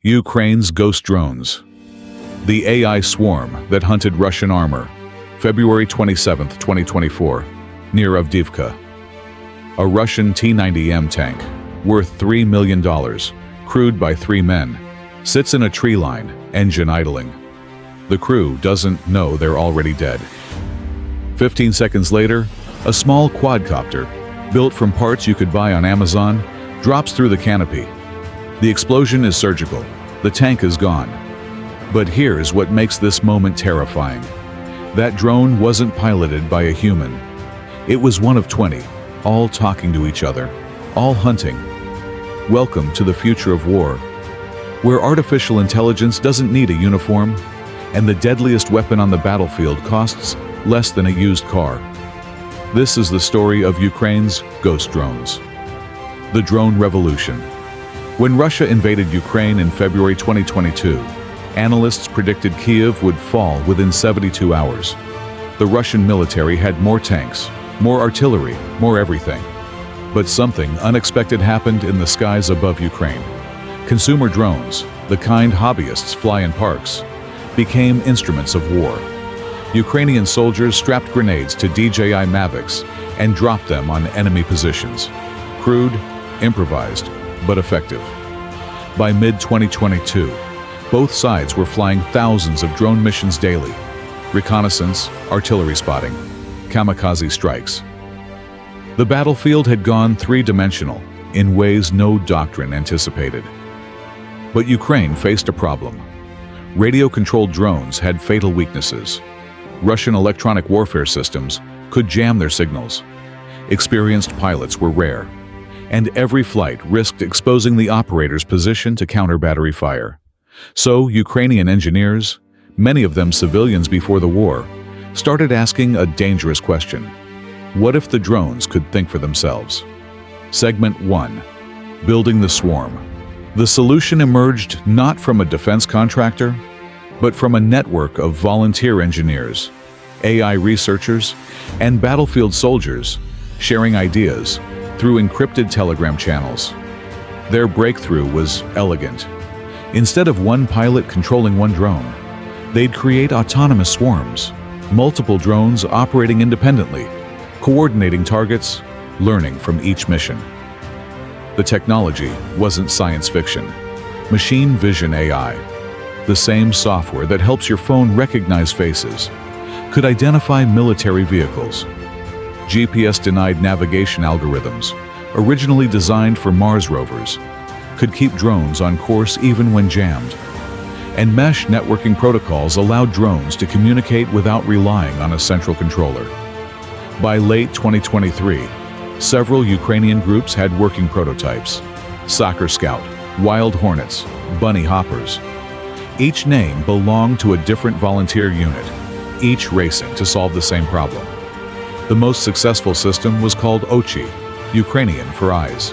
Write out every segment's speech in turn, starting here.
Ukraine's ghost drones. The AI swarm that hunted Russian armor. February 27, 2024, near Avdiivka. A Russian T-90M tank, worth $3 million, crewed by 3 men, sits in a tree line, engine idling. The crew doesn't know they're already dead. 15 seconds later, a small quadcopter, built from parts you could buy on Amazon, drops through the canopy. The explosion is surgical. The tank is gone. But here's what makes this moment terrifying. That drone wasn't piloted by a human. It was one of 20, all talking to each other, all hunting. Welcome to the future of war, where artificial intelligence doesn't need a uniform, and the deadliest weapon on the battlefield costs less than a used car. This is the story of Ukraine's ghost drones. The drone revolution. When Russia invaded Ukraine in February 2022, analysts predicted Kyiv would fall within 72 hours. The Russian military had more tanks, more artillery, more everything. But something unexpected happened in the skies above Ukraine. Consumer drones, the kind hobbyists fly in parks, became instruments of war. Ukrainian soldiers strapped grenades to DJI Mavics and dropped them on enemy positions. Crude, improvised, but effective. By mid-2022, both sides were flying thousands of drone missions daily. Reconnaissance, artillery spotting, kamikaze strikes. The battlefield had gone three-dimensional in ways no doctrine anticipated. But Ukraine faced a problem. Radio-controlled drones had fatal weaknesses. Russian electronic warfare systems could jam their signals. Experienced pilots were rare, and every flight risked exposing the operator's position to counter battery fire. So Ukrainian engineers, many of them civilians before the war, started asking a dangerous question. What if the drones could think for themselves? Segment 1. Building the swarm. The solution emerged not from a defense contractor, but from a network of volunteer engineers, AI researchers, and battlefield soldiers sharing ideas through encrypted telegram channels. Their breakthrough was elegant. Instead of one pilot controlling one drone, they'd create autonomous swarms, multiple drones operating independently, coordinating targets, learning from each mission. The technology wasn't science fiction. Machine vision AI, the same software that helps your phone recognize faces, could identify military vehicles. GPS-denied navigation algorithms, originally designed for Mars rovers, could keep drones on course even when jammed. And mesh networking protocols allowed drones to communicate without relying on a central controller. By late 2023, several Ukrainian groups had working prototypes: Soccer Scout, Wild Hornets, Bunny Hoppers. Each name belonged to a different volunteer unit, each racing to solve the same problem. The most successful system was called Ochi, Ukrainian for eyes.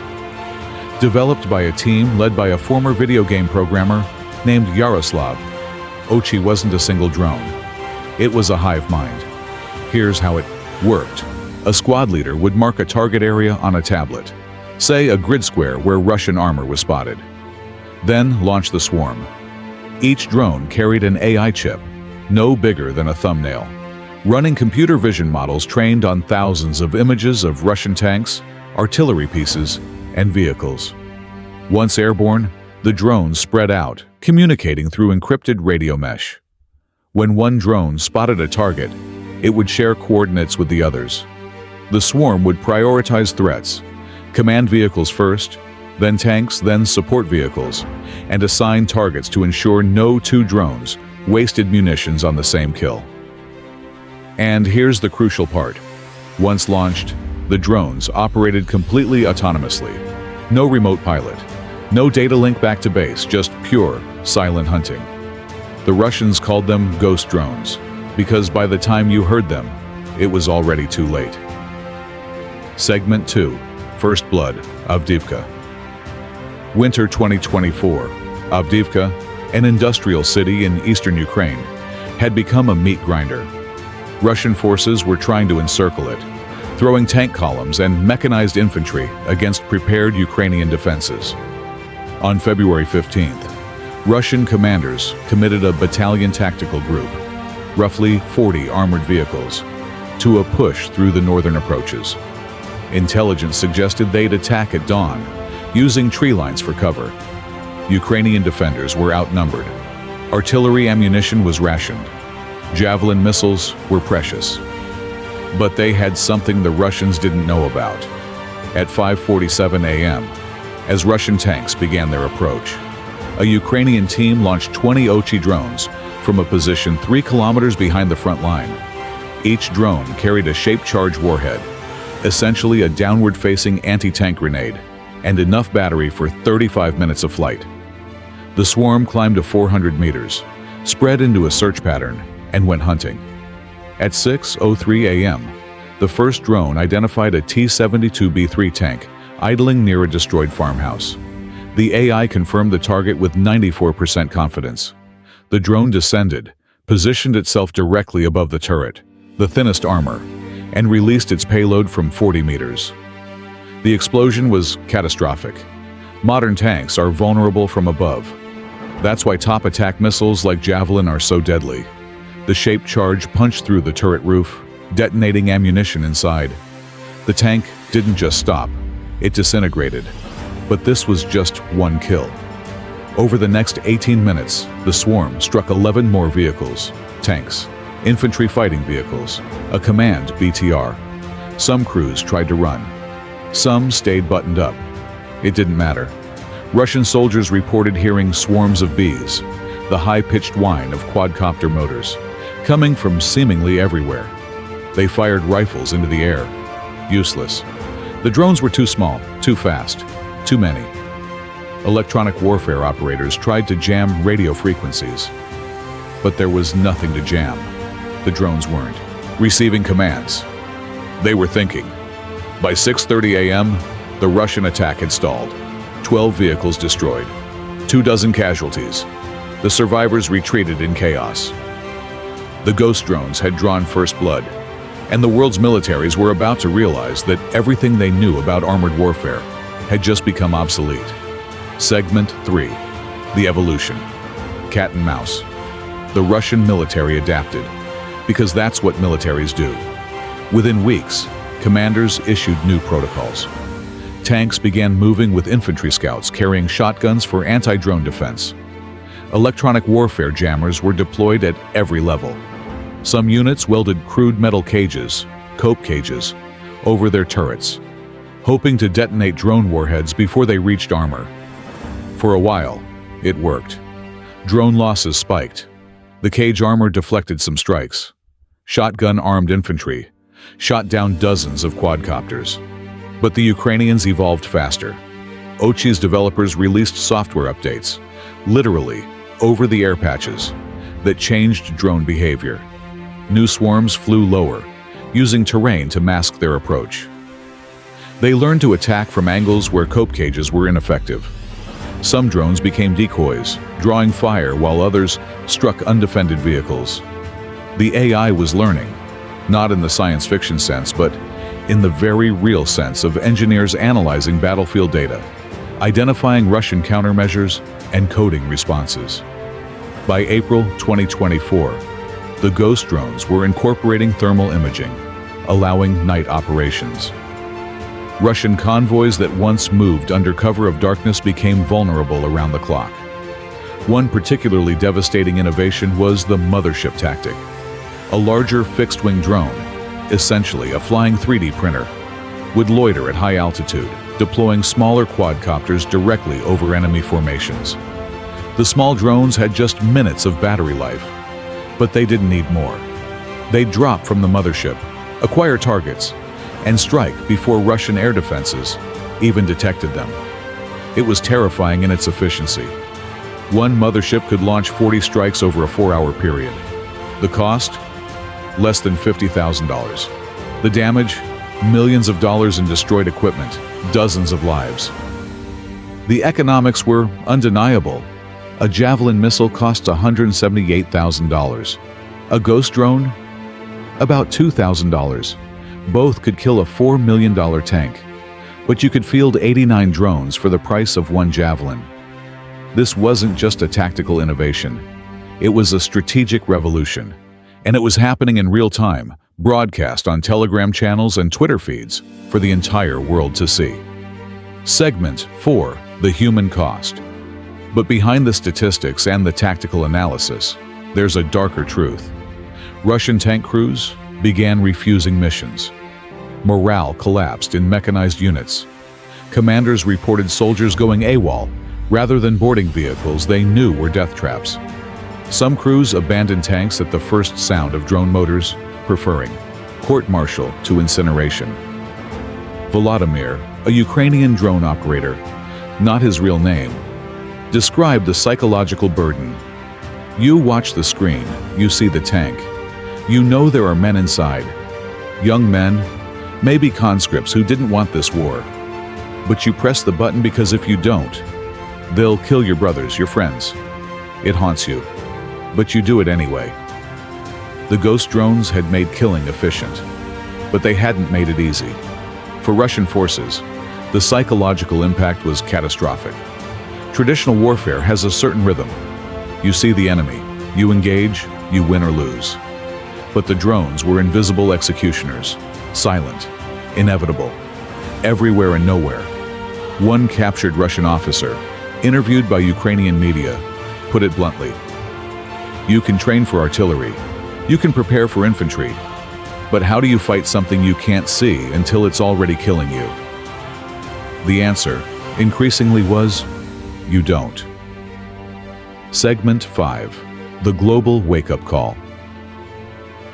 Developed by a team led by a former video game programmer named Yaroslav, Ochi wasn't a single drone. It was a hive mind. Here's how it worked. A squad leader would mark a target area on a tablet, say a grid square where Russian armor was spotted. Then launch the swarm. Each drone carried an AI chip, no bigger than a thumbnail, running computer vision models trained on thousands of images of Russian tanks, artillery pieces, and vehicles. Once airborne, the drones spread out, communicating through encrypted radio mesh. When one drone spotted a target, it would share coordinates with the others. The swarm would prioritize threats, command vehicles first, then tanks, then support vehicles, and assign targets to ensure no two drones wasted munitions on the same kill. And here's the crucial part. Once launched, the drones operated completely autonomously. No remote pilot, no data link back to base, just pure, silent hunting. The Russians called them ghost drones, because by the time you heard them, it was already too late. Segment 2. First Blood, Avdiivka. Winter 2024. Avdiivka, an industrial city in eastern Ukraine, had become a meat grinder. Russian forces were trying to encircle it, throwing tank columns and mechanized infantry against prepared Ukrainian defenses. On February 15th, Russian commanders committed a battalion tactical group, roughly 40 armored vehicles, to a push through the northern approaches. Intelligence suggested they'd attack at dawn, using tree lines for cover. Ukrainian defenders were outnumbered. Artillery ammunition was rationed. Javelin missiles were precious. But they had something the Russians didn't know about. At 5:47 a.m., as Russian tanks began their approach, a Ukrainian team launched 20 Ochi drones from a position 3 kilometers behind the front line. Each drone carried a shape-charged warhead, essentially a downward-facing anti-tank grenade, and enough battery for 35 minutes of flight. The swarm climbed to 400 meters, spread into a search pattern, and went hunting. At 6:03 a.m., the first drone identified a T-72B3 tank idling near a destroyed farmhouse. The AI confirmed the target with 94% confidence. The drone descended, positioned itself directly above the turret, the thinnest armor, and released its payload from 40 meters. The explosion was catastrophic. Modern tanks are vulnerable from above. That's why top attack missiles like Javelin are so deadly. The shaped charge punched through the turret roof, detonating ammunition inside. The tank didn't just stop, it disintegrated. But this was just one kill. Over the next 18 minutes, the swarm struck 11 more vehicles, tanks, infantry fighting vehicles, a command BTR. Some crews tried to run. Some stayed buttoned up. It didn't matter. Russian soldiers reported hearing swarms of bees, the high-pitched whine of quadcopter motors, coming from seemingly everywhere. They fired rifles into the air. Useless. The drones were too small, too fast, too many. Electronic warfare operators tried to jam radio frequencies. But there was nothing to jam. The drones weren't receiving commands. They were thinking. By 6:30 a.m., the Russian attack had stalled. 12 vehicles destroyed. 24 casualties. The survivors retreated in chaos. The ghost drones had drawn first blood, and the world's militaries were about to realize that everything they knew about armored warfare had just become obsolete. Segment 3. The evolution. Cat and mouse. The Russian military adapted, because that's what militaries do. Within weeks, commanders issued new protocols. Tanks began moving with infantry scouts carrying shotguns for anti-drone defense. Electronic warfare jammers were deployed at every level. Some units welded crude metal cages, cope cages, over their turrets, hoping to detonate drone warheads before they reached armor. For a while, it worked. Drone losses spiked. The cage armor deflected some strikes. Shotgun-armed infantry shot down dozens of quadcopters. But the Ukrainians evolved faster. Ochi's developers released software updates, literally over-the-air patches, that changed drone behavior. New swarms flew lower, using terrain to mask their approach. They learned to attack from angles where cope cages were ineffective. Some drones became decoys, drawing fire while others struck undefended vehicles. The AI was learning, not in the science fiction sense, but in the very real sense of engineers analyzing battlefield data, identifying Russian countermeasures, and coding responses. By April 2024, the ghost drones were incorporating thermal imaging, allowing night operations. Russian convoys that once moved under cover of darkness became vulnerable around the clock. One particularly devastating innovation was the mothership tactic. A larger fixed-wing drone, essentially a flying 3D printer, would loiter at high altitude, deploying smaller quadcopters directly over enemy formations. The small drones had just minutes of battery life, but they didn't need more. They'd drop from the mothership, acquire targets, and strike before Russian air defenses even detected them. It was terrifying in its efficiency. One mothership could launch 40 strikes over a 4-hour period. The cost? Less than $50,000. The damage? Millions of dollars in destroyed equipment, dozens of lives. The economics were undeniable. A Javelin missile costs $178,000. A ghost drone? About $2,000. Both could kill a $4 million tank, but you could field 89 drones for the price of one Javelin. This wasn't just a tactical innovation. It was a strategic revolution. And it was happening in real time, broadcast on Telegram channels and Twitter feeds for the entire world to see. Segment 4. The human cost. But behind the statistics and the tactical analysis, there's a darker truth. Russian tank crews began refusing missions. Morale collapsed in mechanized units. Commanders reported soldiers going AWOL rather than boarding vehicles they knew were death traps. Some crews abandoned tanks at the first sound of drone motors, preferring court-martial to incineration. Volodymyr, a Ukrainian drone operator, not his real name, described the psychological burden. You watch the screen, you see the tank. You know there are men inside. Young men, maybe conscripts who didn't want this war. But you press the button because if you don't, they'll kill your brothers, your friends. It haunts you, but you do it anyway. The ghost drones had made killing efficient, but they hadn't made it easy. For Russian forces, the psychological impact was catastrophic. Traditional warfare has a certain rhythm. You see the enemy, you engage, you win or lose. But the drones were invisible executioners, silent, inevitable, everywhere and nowhere. One captured Russian officer, interviewed by Ukrainian media, put it bluntly. You can train for artillery, you can prepare for infantry, but how do you fight something you can't see until it's already killing you? The answer, increasingly, was, you don't. Segment 5. The global wake-up call.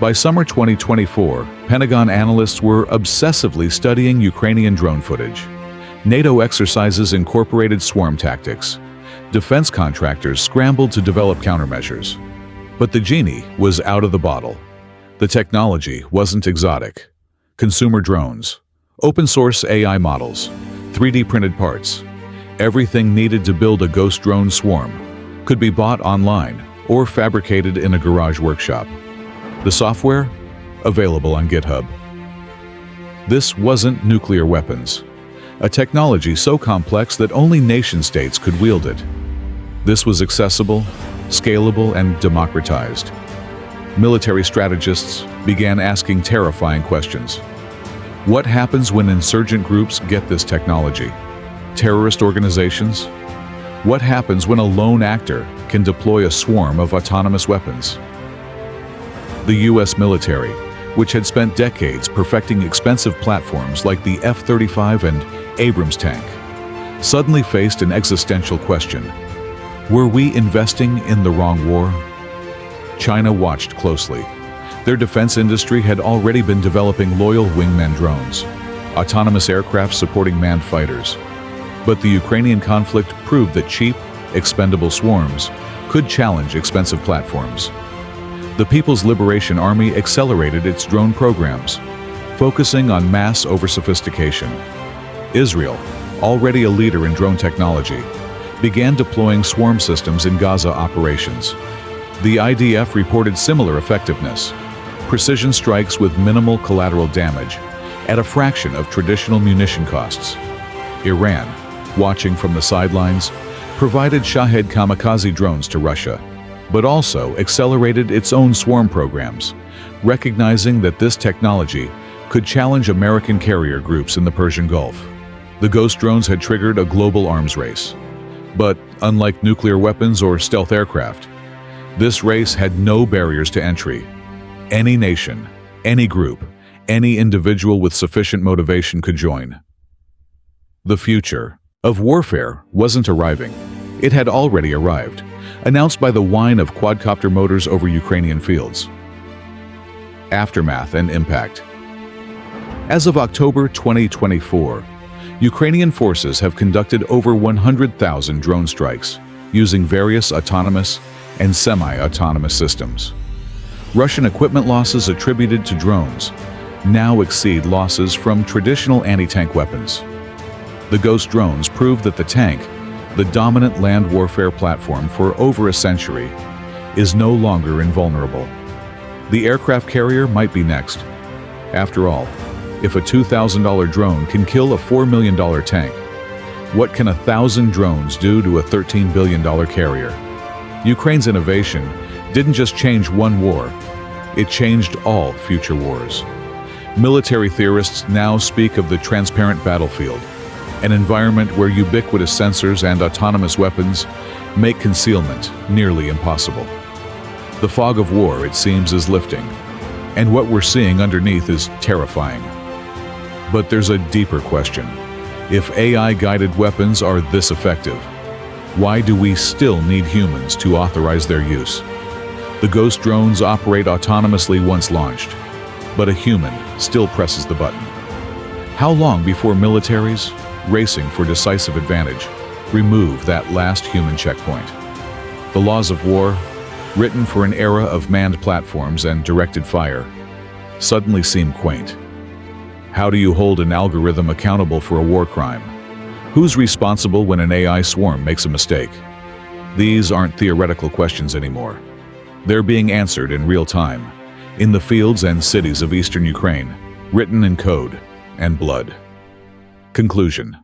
By summer 2024, Pentagon analysts were obsessively studying Ukrainian drone footage. NATO exercises incorporated swarm tactics. Defense contractors scrambled to develop countermeasures. But the genie was out of the bottle. The technology wasn't exotic. Consumer drones, open-source AI models, 3D printed parts, everything needed to build a ghost drone swarm could be bought online or fabricated in a garage workshop. The software? Available on GitHub. This wasn't nuclear weapons, a technology so complex that only nation-states could wield it. This was accessible, scalable, and democratized. Military strategists began asking terrifying questions. What happens when insurgent groups get this technology? Terrorist organizations? What happens when a lone actor can deploy a swarm of autonomous weapons? The U.S. military, which had spent decades perfecting expensive platforms like the F-35 and Abrams tank, suddenly faced an existential question. Were we investing in the wrong war? China watched closely. Their defense industry had already been developing loyal wingman drones, autonomous aircraft supporting manned fighters. But the Ukrainian conflict proved that cheap, expendable swarms could challenge expensive platforms. The People's Liberation Army accelerated its drone programs, focusing on mass over sophistication. Israel, already a leader in drone technology, began deploying swarm systems in Gaza operations. The IDF reported similar effectiveness, precision strikes with minimal collateral damage, at a fraction of traditional munition costs. Iran, watching from the sidelines, provided Shahed kamikaze drones to Russia, but also accelerated its own swarm programs, recognizing that this technology could challenge American carrier groups in the Persian Gulf. The ghost drones had triggered a global arms race. But unlike nuclear weapons or stealth aircraft, this race had no barriers to entry. Any nation, any group, any individual with sufficient motivation could join. The future of warfare wasn't arriving. It had already arrived, announced by the whine of quadcopter motors over Ukrainian fields. Aftermath and impact. As of October 2024, Ukrainian forces have conducted over 100,000 drone strikes using various autonomous and semi-autonomous systems. Russian equipment losses attributed to drones now exceed losses from traditional anti-tank weapons. The ghost drones prove that the tank, the dominant land warfare platform for over a century, is no longer invulnerable. The aircraft carrier might be next. After all, if a $2,000 drone can kill a $4 million tank, What can 1,000 drones do to a $13 billion carrier? Ukraine's innovation didn't just change one war, it changed all future wars. Military theorists now speak of the transparent battlefield, an environment where ubiquitous sensors and autonomous weapons make concealment nearly impossible. The fog of war, it seems, is lifting, and what we're seeing underneath is terrifying. But there's a deeper question. If AI-guided weapons are this effective, why do we still need humans to authorize their use? The ghost drones operate autonomously once launched, but a human still presses the button. How long before militaries, racing for decisive advantage, remove that last human checkpoint? The laws of war, written for an era of manned platforms and directed fire, suddenly seem quaint. How do you hold an algorithm accountable for a war crime? Who's responsible when an AI swarm makes a mistake? These aren't theoretical questions anymore. They're being answered in real time, in the fields and cities of eastern Ukraine, written in code and blood. Conclusion.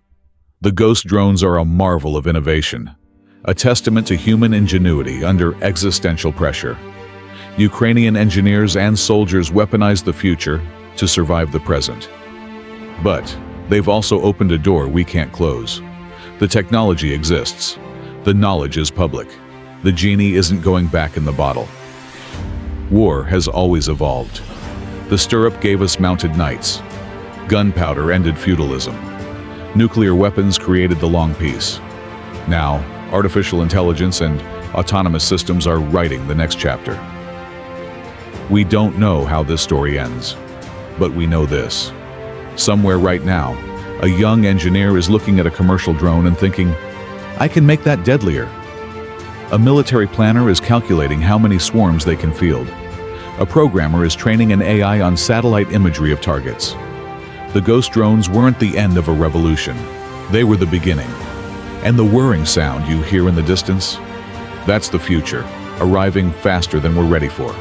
The ghost drones are a marvel of innovation, a testament to human ingenuity under existential pressure. Ukrainian engineers and soldiers weaponize the future to survive the present. But they've also opened a door we can't close. The technology exists. The knowledge is public. The genie isn't going back in the bottle. War has always evolved. The stirrup gave us mounted knights. Gunpowder ended feudalism. Nuclear weapons created the long peace. Now, artificial intelligence and autonomous systems are writing the next chapter. We don't know how this story ends, but we know this. Somewhere right now, a young engineer is looking at a commercial drone and thinking, I can make that deadlier. A military planner is calculating how many swarms they can field. A programmer is training an AI on satellite imagery of targets. The ghost drones weren't the end of a revolution. They were the beginning. And the whirring sound you hear in the distance? That's the future, arriving faster than we're ready for.